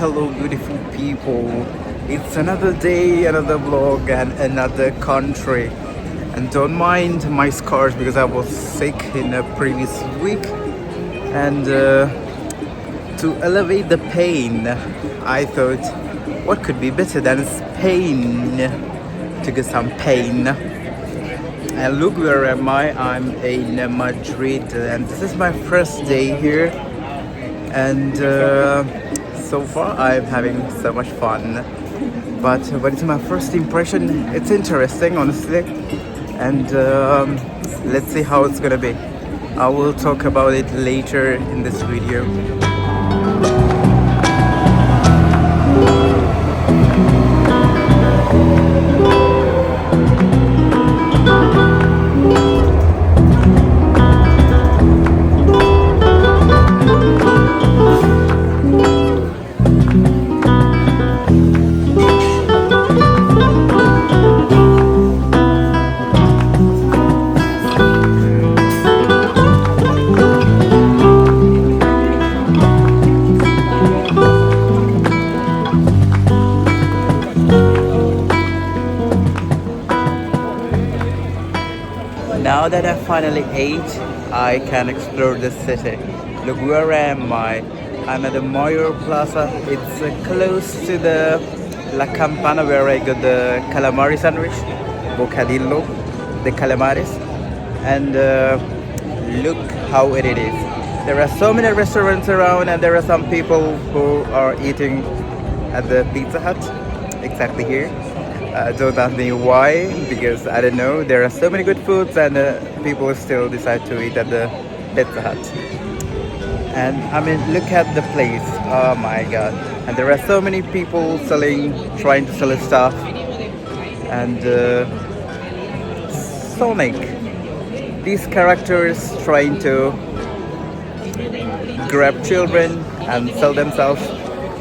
hello beautiful people. It's another day, another vlog and another country. And don't mind my scars because I was sick in the previous week. And to elevate the pain, I thought what could be better than Spain to get some pain. And look, where am I? I'm in Madrid and this is my first day here. And so far I'm having so much fun, but it's my first impression, it's interesting honestly, and let's see how it's gonna be. I will talk about it later in this video. Now that I finally ate, I can explore the city. Look, where am I? I'm at the Mayor Plaza. It's close to the La Campana where I got the calamari sandwich, bocadillo, the calamares. And look how it is. There are so many restaurants around and there are some people who are eating at the Pizza Hut, exactly here. Don't ask me why, because I don't know. There are so many good foods and people still decide to eat at the Pizza Hut. And I mean, look at the place. Oh my god. And there are so many people trying to sell stuff. And Sonic. These characters trying to grab children and sell themselves.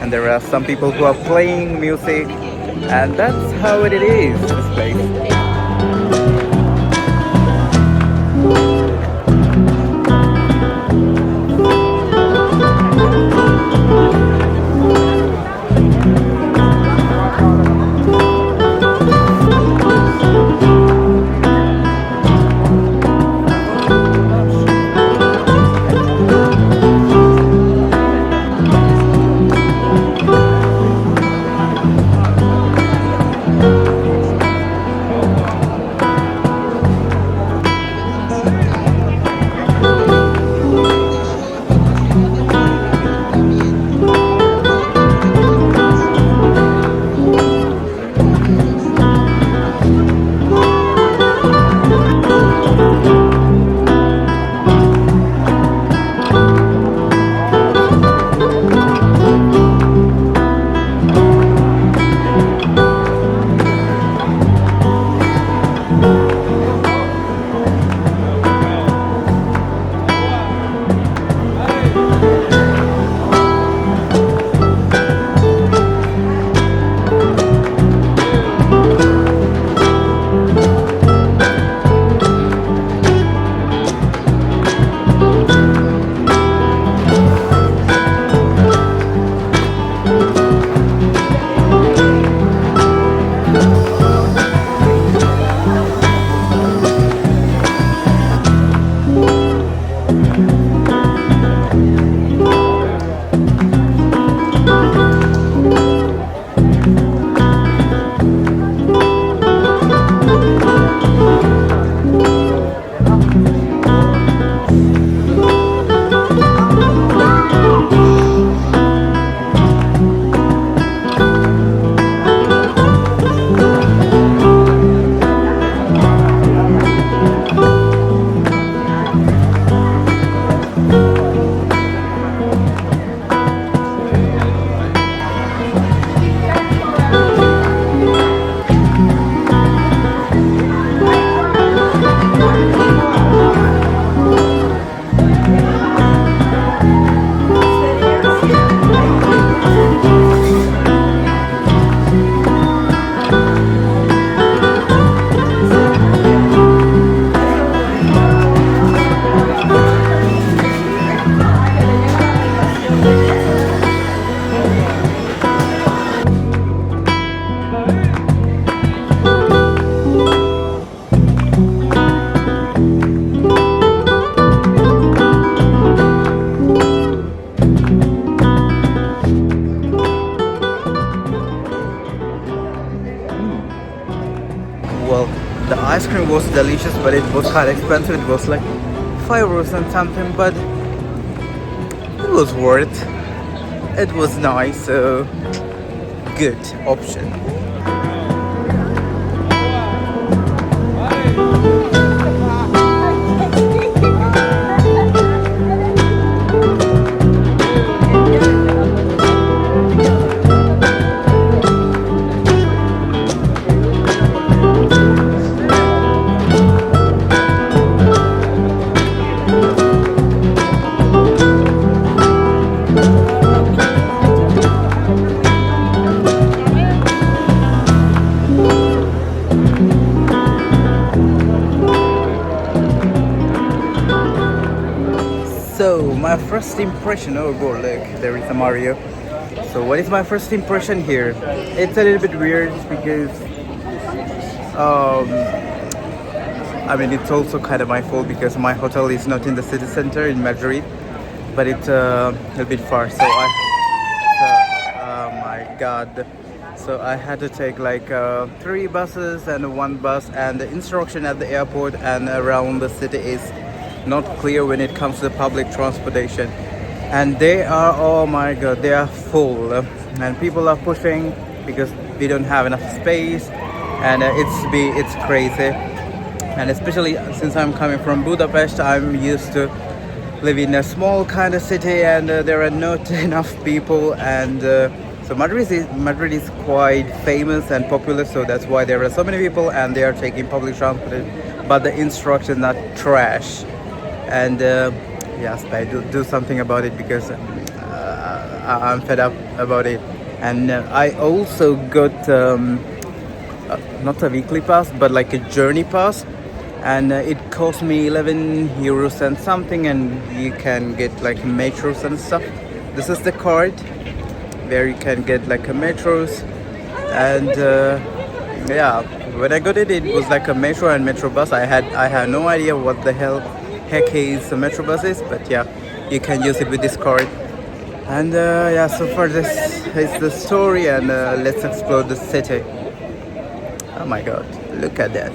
And there are some people who are playing music. And that's how it is, this place. Well, the ice cream was delicious, but it was kind of expensive. It was like 5 euros and something, but it was worth. It was nice, so good option. So my first impression, oh god, look, there is a Mario. So what is my first impression here? It's a little bit weird because um, I mean it's also kind of my fault because my hotel is not in the city center in Madrid, but it's a little bit far. Oh my god. So I had to take like 3 buses and 1 bus, and the instruction at the airport and around the city is not clear when it comes to public transportation, and they are, oh my god, they are full, and people are pushing because we don't have enough space, and it's crazy. And especially since I'm coming from Budapest, I'm used to live in a small kind of city, and there are not enough people, and so Madrid is quite famous and popular, so that's why there are so many people and they are taking public transport, but the instructions are trash. And yes, I do something about it because I'm fed up about it. And I also got not a weekly pass, but like a journey pass, and it cost me 11 euros and something, and you can get like metros and stuff. This is the card where you can get like a metros, and yeah, when I got it, it was like a metro and metro bus. I had no idea what the heck is a metro bus is, but yeah, you can use it with this card. And yeah, so far this is the story, and let's explore the city. Oh my god, look at that.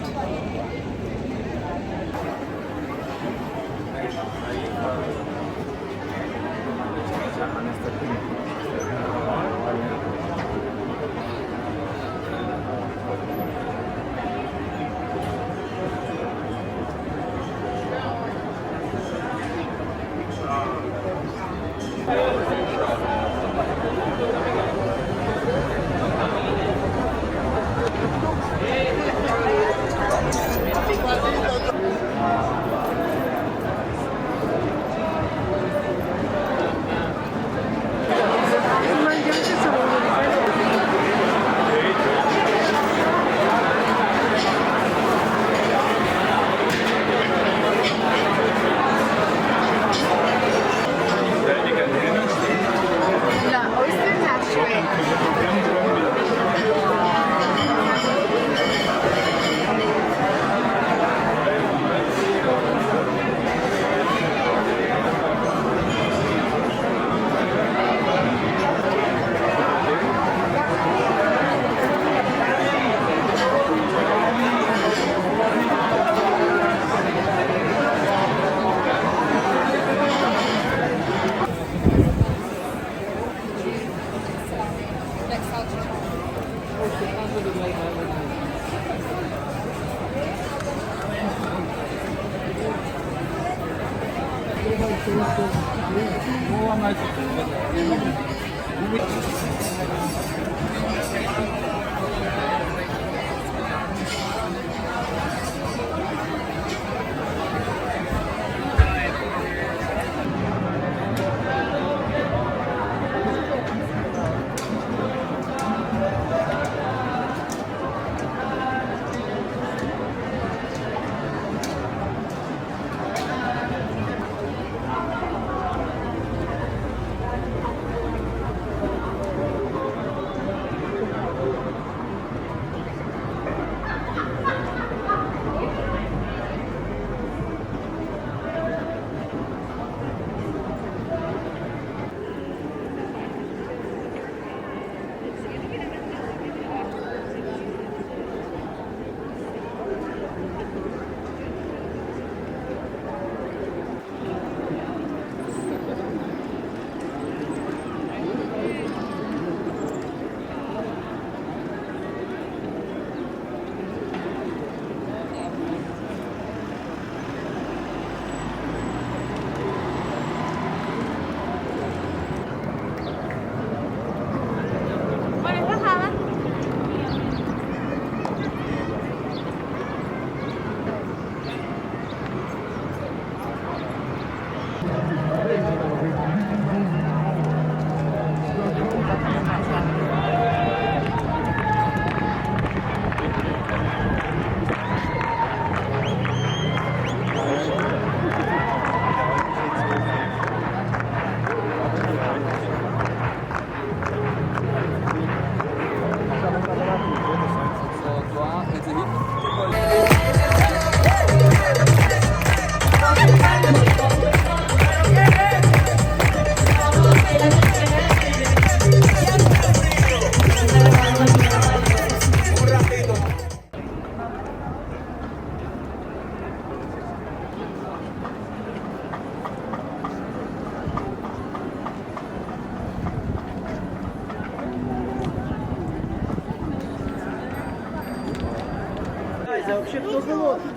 Вообще кто голодный?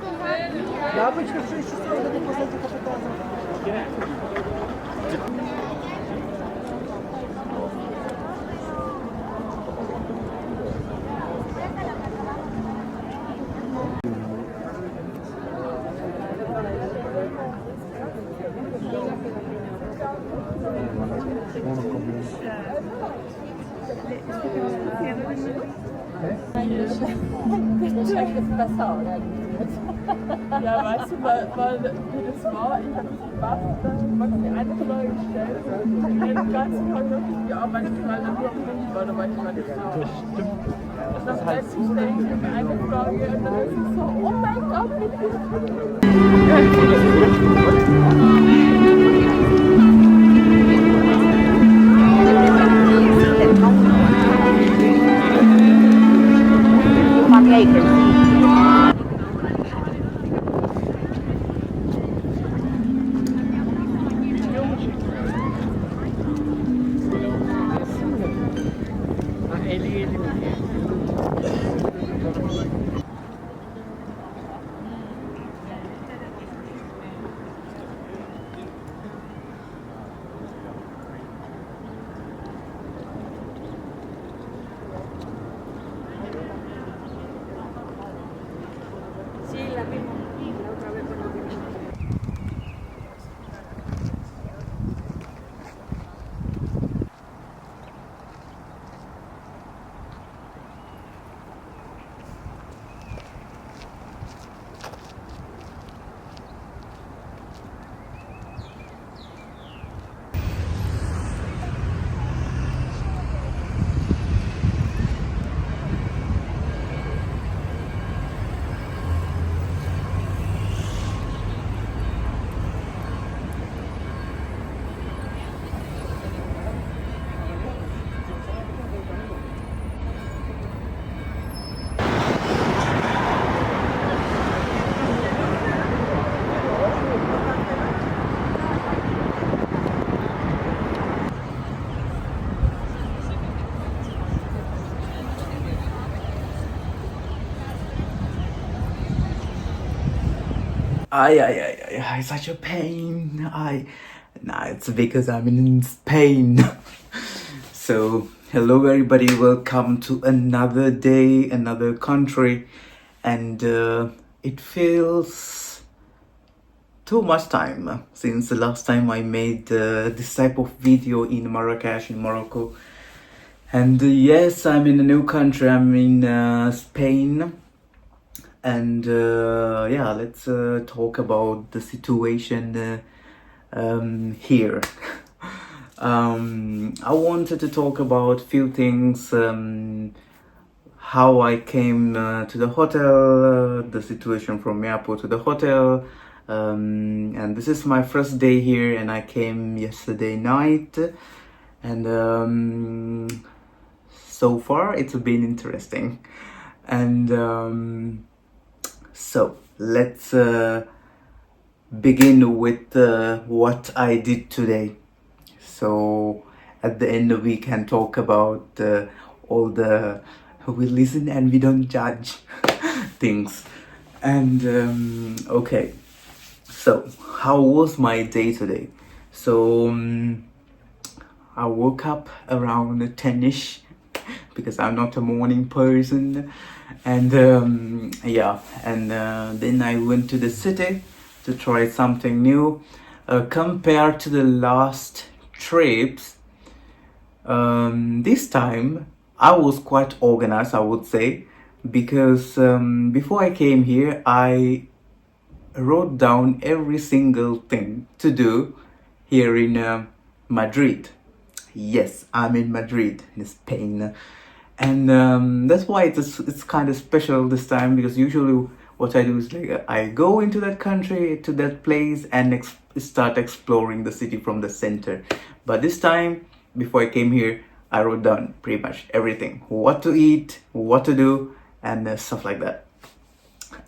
Яблочко в 6 часов, надо посадить капитана. Ja, weißt du, wie das war? Ich habe mich gemacht, was die eine Frage gestellt hat. Den ganzen Tag wirklich gearbeitet, weil dann noch nicht war, da war ich mal nicht da. Das stimmt. Dann plötzlich stelle ich mir eine Frage und dann ist es so, oh mein Gott, Such a pain. Nah, it's because I'm in Spain. So, hello everybody, welcome to another day, another country, and it feels too much time since the last time I made this type of video in Marrakesh, in Morocco. And yes, I'm in a new country, I'm in Spain. And yeah, let's talk about the situation here. I wanted to talk about few things, how I came to the hotel, the situation from airport to the hotel, and this is my first day here, and I came yesterday night, and so far it's been interesting. And so let's begin with what I did today. So at the end we can talk about all the we listen and we don't judge things. And okay, so how was my day today? So I woke up around 10ish because I'm not a morning person, and yeah, and then I went to the city to try something new. Compared to the last trips, this time I was quite organized, I would say, because before I came here I wrote down every single thing to do here in Madrid. Yes, I'm in Madrid, in Spain. And that's why it's kind of special this time, because usually what I do is like I go into that country, to that place, and start exploring the city from the center. But this time, before I came here, I wrote down pretty much everything: what to eat, what to do, and stuff like that.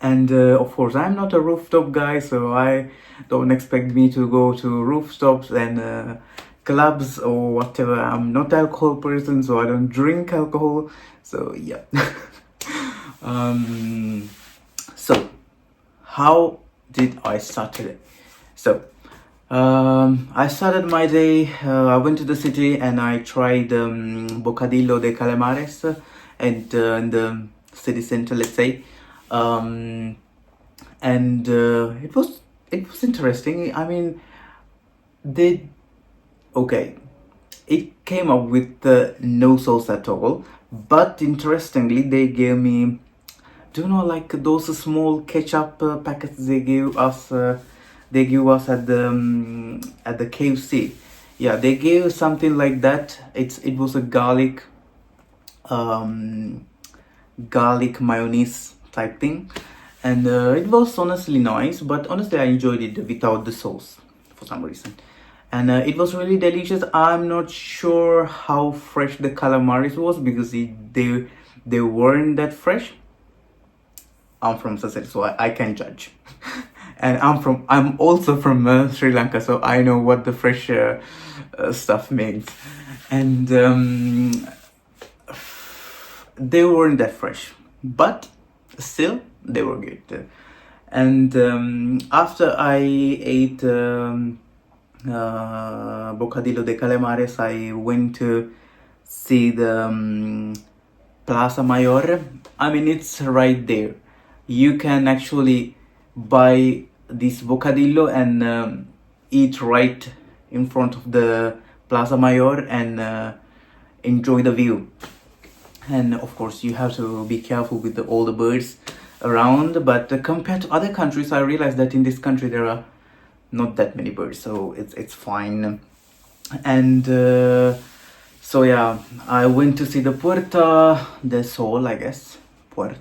And of course, I'm not a rooftop guy, so I don't expect me to go to rooftops and clubs or whatever. I'm not alcohol person, so I don't drink alcohol. So yeah. So, how did I start today? So, I started my day. I went to the city and I tried bocadillo de calamares and in the city center, let's say, and it was interesting. I mean, they okay. It came up with no sauce at all, but interestingly, they gave me. Do you know, like those small ketchup packets they give us? They give us at the KFC. Yeah, they gave something like that. It was a um, garlic mayonnaise type thing, and it was honestly nice. But honestly, I enjoyed it without the sauce for some reason, and it was really delicious. I'm not sure how fresh the calamaris was because they weren't that fresh. I'm from Sussex, so I can judge. And I'm also from Sri Lanka, so I know what the fresh stuff means. And they weren't that fresh, but still they were good. And after I ate bocadillo de calamares, I went to see the Plaza Mayor. I mean, it's right there. You can actually buy this bocadillo and eat right in front of the Plaza Mayor and enjoy the view. And of course, you have to be careful with all the birds around. But compared to other countries, I realized that in this country there are not that many birds, so it's fine. And so yeah, I went to see the Puerta del Sol, I guess.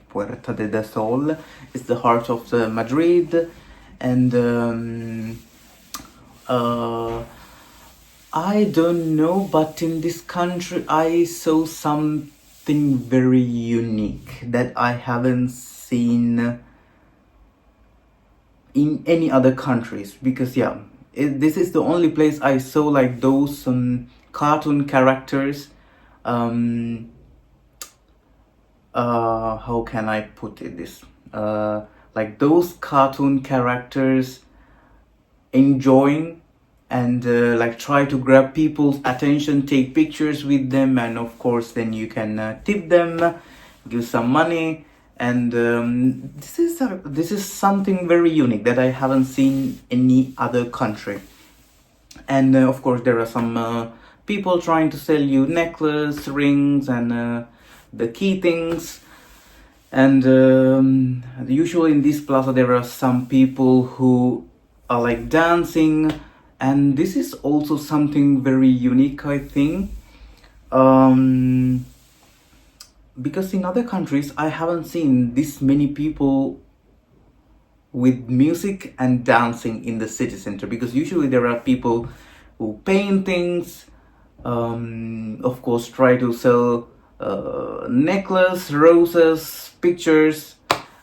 Puerta del Sol is the heart of Madrid, and I don't know, but in this country I saw something very unique that I haven't seen in any other countries, because yeah, this is the only place I saw like those cartoon characters. How can I put it this? Like those cartoon characters enjoying and like try to grab people's attention, take pictures with them, and of course then you can tip them, give some money. And this is something very unique that I haven't seen any other country. And of course there are some people trying to sell you necklace, rings, and the key things. And usually in this plaza there are some people who are like dancing, and this is also something very unique, I think, because in other countries I haven't seen this many people with music and dancing in the city center, because usually there are people who paint things, of course try to sell necklace, roses, pictures,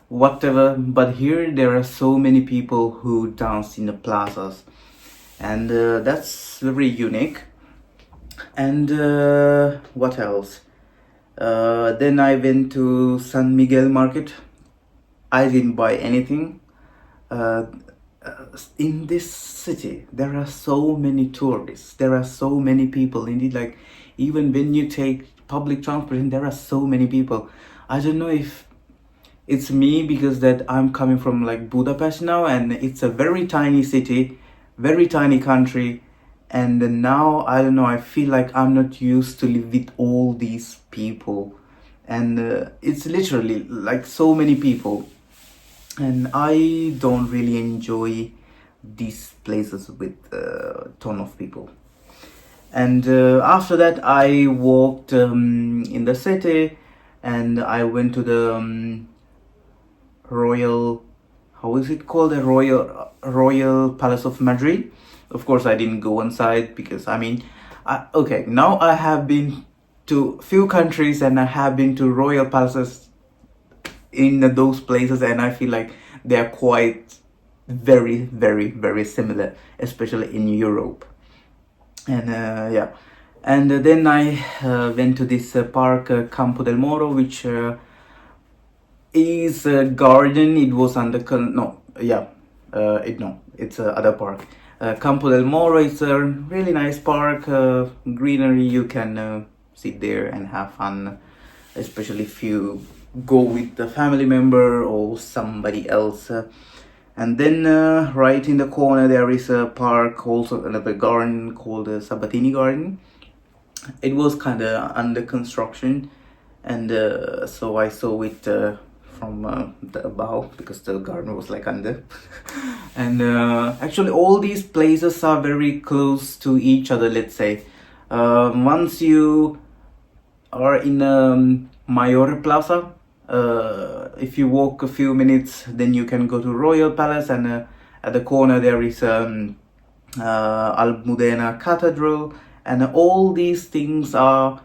whatever. But here there are so many people who dance in the plazas, and that's very unique. And what else? Then I went to San Miguel market. I didn't buy anything. In this city there are so many tourists, there are so many people. Indeed, like even when you take public transport, there are so many people. I don't know if it's me, because that I'm coming from like Budapest now, and it's a very tiny city, very tiny country. And now I don't know, I feel like I'm not used to live with all these people, and it's literally like so many people, and I don't really enjoy these places with a ton of people. And after that I walked in the city, and I went to the Royal, how is it called, the Royal Palace of Madrid. Of course I didn't go inside, because I mean, okay, now I have been to few countries and I have been to royal palaces in those places, and I feel like they are quite very, very, very similar, especially in Europe. And yeah, and then I went to this park, Campo del Moro, which is a garden. It was under it's a other park. Campo del Moro is a really nice park, greenery. You can sit there and have fun, especially if you go with the family member or somebody else. And then right in the corner there is a park, also another garden called the Sabatini Garden. It was kind of under construction, and so I saw it from the above because the garden was like under. And actually all these places are very close to each other, let's say. Once you are in Mayor Plaza, if you walk a few minutes, then you can go to Royal Palace, and at the corner there is Almudena Cathedral, and all these things are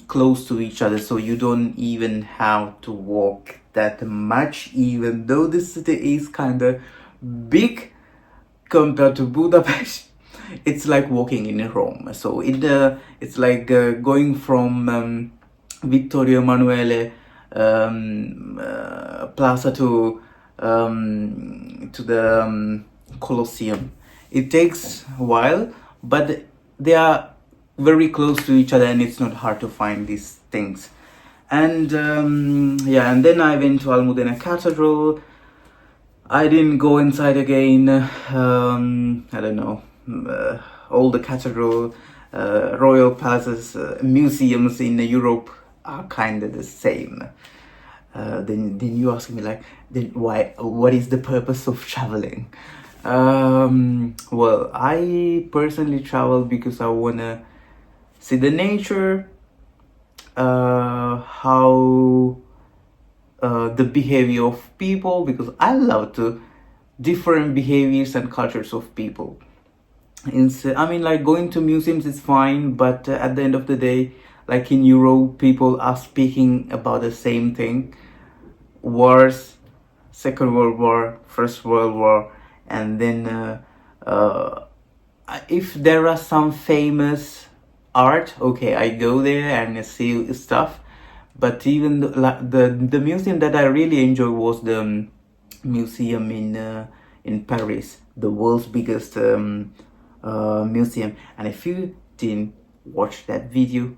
close to each other, so you don't even have to walk that much, even though the city is kind of big compared to Budapest. It's like walking in Rome. So it's like going from Vittorio Emanuele Plaza to the Colosseum. It takes a while, but they are very close to each other, and it's not hard to find these things. And and then I went to Almudena Cathedral. I didn't go inside again. I don't know, all the cathedral, royal palaces, museums in Europe are kind of the same. Then you ask me like, then what is the purpose of traveling? Well, I personally travel because I wanna see the nature, how the behavior of people, because I love to different behaviors and cultures of people. I mean, like going to museums is fine, but at the end of the day, like in Europe, people are speaking about the same thing: wars, Second World War, First World War, and then if there are some famous art, okay, I go there and see stuff. But even the museum that I really enjoyed was the museum in Paris, the world's biggest museum. And if you didn't watch that video,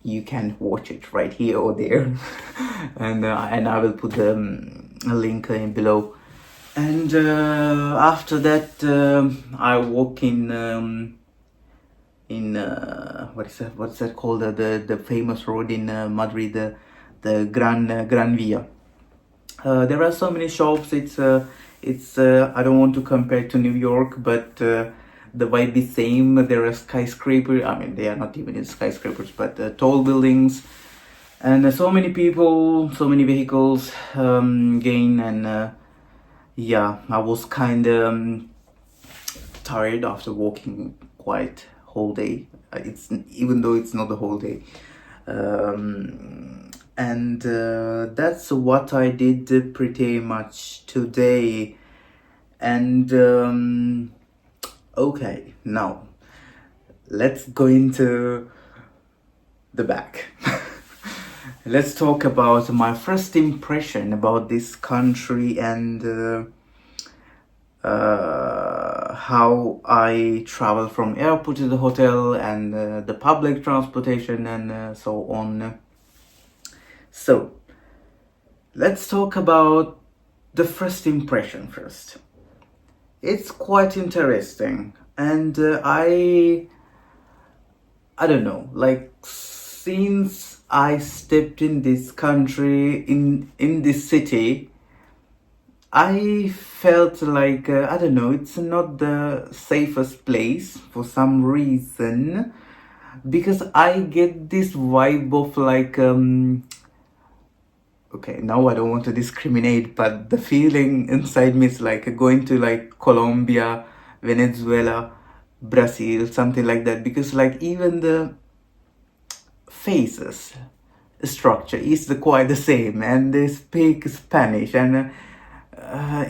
you can watch it right here or there. And I will put the link in below. And after that, I walk in what's that called, the famous road in Madrid, the Gran Via. There are so many shops. It's I don't want to compare it to New York, but the vibe is same. There are skyscrapers. I mean, they are not even in skyscrapers, but tall buildings, and so many people, so many vehicles again. And I was kind of tired after walking quite whole day. It's even though it's not the whole day. And that's what I did pretty much today. And okay, now let's go into the back. Let's talk about my first impression about this country, and how I travel from airport to the hotel, and the public transportation, and so on. So let's talk about the first impression first. It's quite interesting, and I don't know, like, since I stepped in this country, in this city, I felt like, I don't know, it's not the safest place for some reason, because I get this vibe of like, okay, now I don't want to discriminate, but the feeling inside me is like going to like Colombia, Venezuela, Brazil, something like that, because like even the faces structure is quite the same, and they speak Spanish, and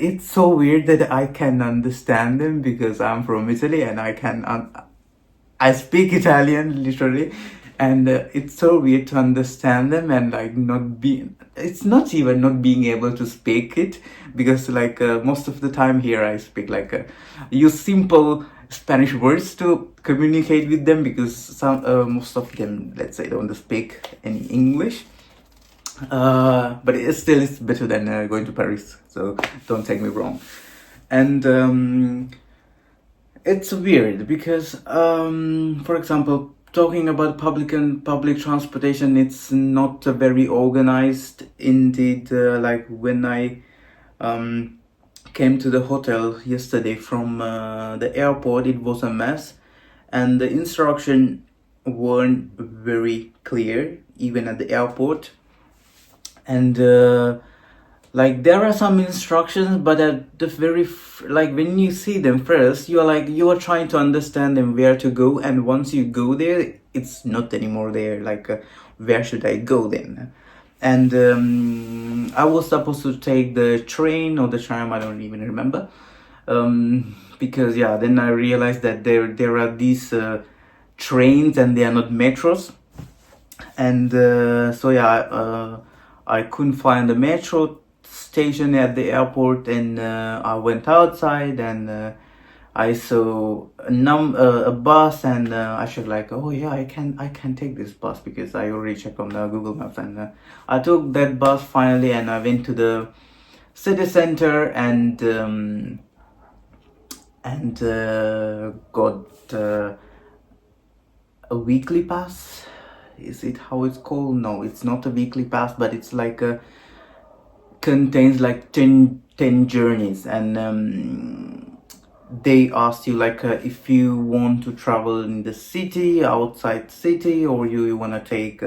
it's so weird that I can understand them because I'm from Italy, and I speak Italian literally, and it's so weird to understand them and like not be. It's not even not being able to speak it, because like most of the time here I speak like use simple Spanish words to communicate with them, because some most of them, let's say, don't speak any English. But it still is better than going to Paris, so don't take me wrong. And it's weird because, for example, talking about public transportation, it's not very organized. Indeed, like when I came to the hotel yesterday from the airport, it was a mess, and the instruction weren't very clear even at the airport. And like there are some instructions, but at the very like when you see them first, you are trying to understand them where to go, and once you go there, it's not anymore there. Like where should I go then? And I was supposed to take the train or the tram, I don't even remember, because yeah, then I realized that there are these trains and they are not metros. And so yeah, I couldn't find the metro station at the airport, and I went outside and I saw a bus, and I should like, oh yeah, I can take this bus, because I already checked on the Google Maps, and I took that bus finally, and I went to the city center and got a weekly pass. Is it how it's called? No, it's not a weekly pass, but it's like contains like 10 journeys, and they asked you like if you want to travel in the city, outside city, or you want to take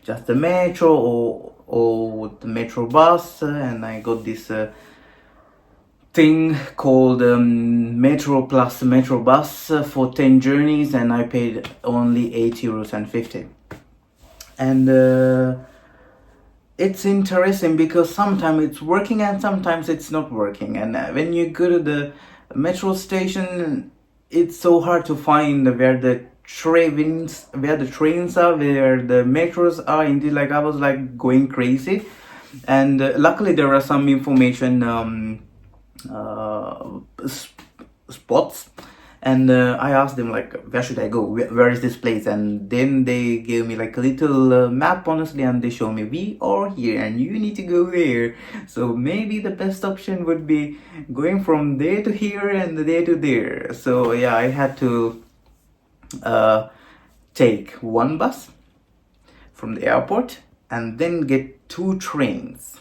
just the metro or the metro bus, and I got this thing called metro plus metro bus for 10 journeys, and I paid only €8.50. And it's interesting because sometimes it's working and sometimes it's not working. And when you go to the metro station, it's so hard to find where the trains are, where the metros are. Indeed, like I was like going crazy. And luckily there are some information spots. And I asked them like, where should I go? Where is this place? And then they gave me like a little map, honestly, and they show me, we are here and you need to go there. So maybe the best option would be going from there to here and there to there. So yeah, I had to take one bus from the airport and then get two metros,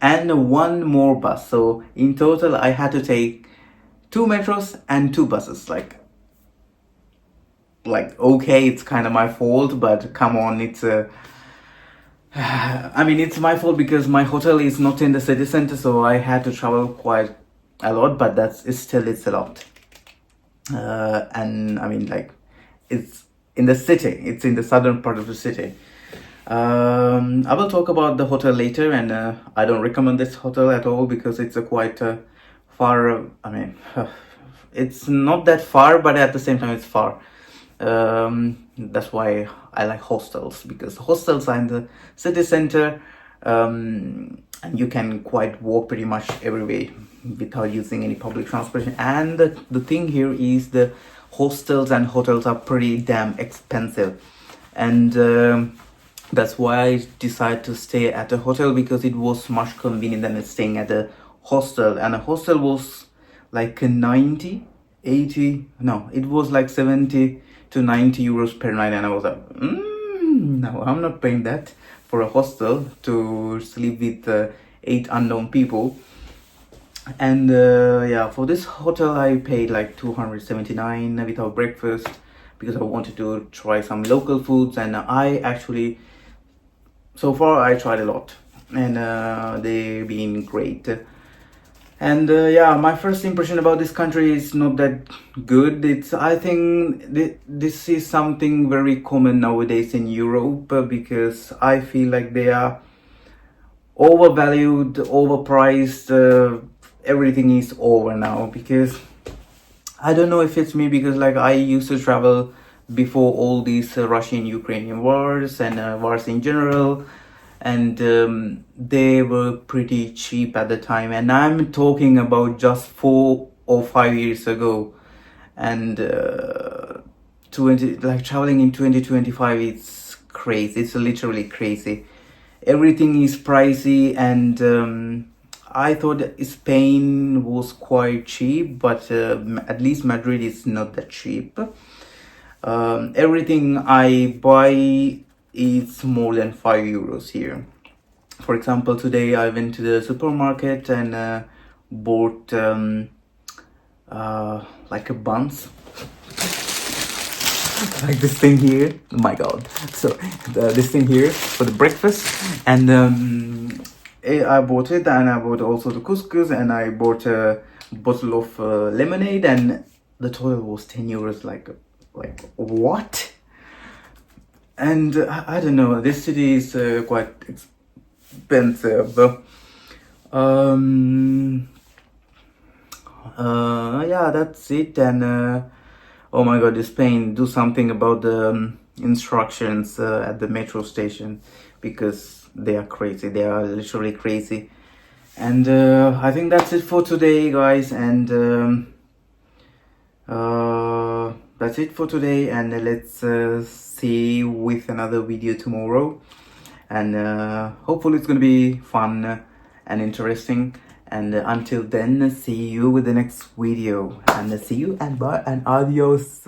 and one more bus. So in total I had to take 2 metros and 2 buses. Like okay, it's kind of my fault, but come on, it's I mean, it's my fault because my hotel is not in the city center, so I had to travel quite a lot, but it's a lot. And I mean, like, it's in the city, it's in the southern part of the city. I will talk about the hotel later, and I don't recommend this hotel at all because it's a quite far. I mean, it's not that far, but at the same time it's far. That's why I like hostels, because hostels are in the city center, and you can quite walk pretty much everywhere without using any public transportation. And the thing here is the hostels and hotels are pretty damn expensive, and that's why I decided to stay at a hotel, because it was much convenient than staying at a hostel. And a hostel was like 70 to 90 euros per night, and I was like, no, I'm not paying that for a hostel to sleep with 8 unknown people. And yeah, for this hotel I paid like 279 without breakfast, because I wanted to try some local foods, and so far I tried a lot, and they've been great. And yeah, my first impression about this country is not that good. I think this is something very common nowadays in Europe, because I feel like they are overvalued, overpriced. Everything is over now, because I don't know if it's me, because like I used to travel before all these Russian-Ukrainian wars and wars in general, and they were pretty cheap at the time, and I'm talking about just 4 or 5 years ago. And 20 like traveling in 2025, it's crazy. It's literally crazy. Everything is pricey, and I thought Spain was quite cheap, but at least Madrid is not that cheap. Everything I buy is more than 5 euros here. For example, today I went to the supermarket and bought like a buns, like this thing here. Oh my god! So this thing here for the breakfast, and I bought it, and I bought also the couscous, and I bought a bottle of lemonade, and the total was 10 euros. Like what? And I don't know. This city is quite expensive. Yeah, that's it. And oh my god, Spain, do something about the instructions at the metro station, because they are crazy. They are literally crazy. And I think that's it for today, guys. And that's it for today, and let's see you with another video tomorrow. And hopefully it's gonna be fun and interesting. And until then, see you with the next video, and see you and bye and adios.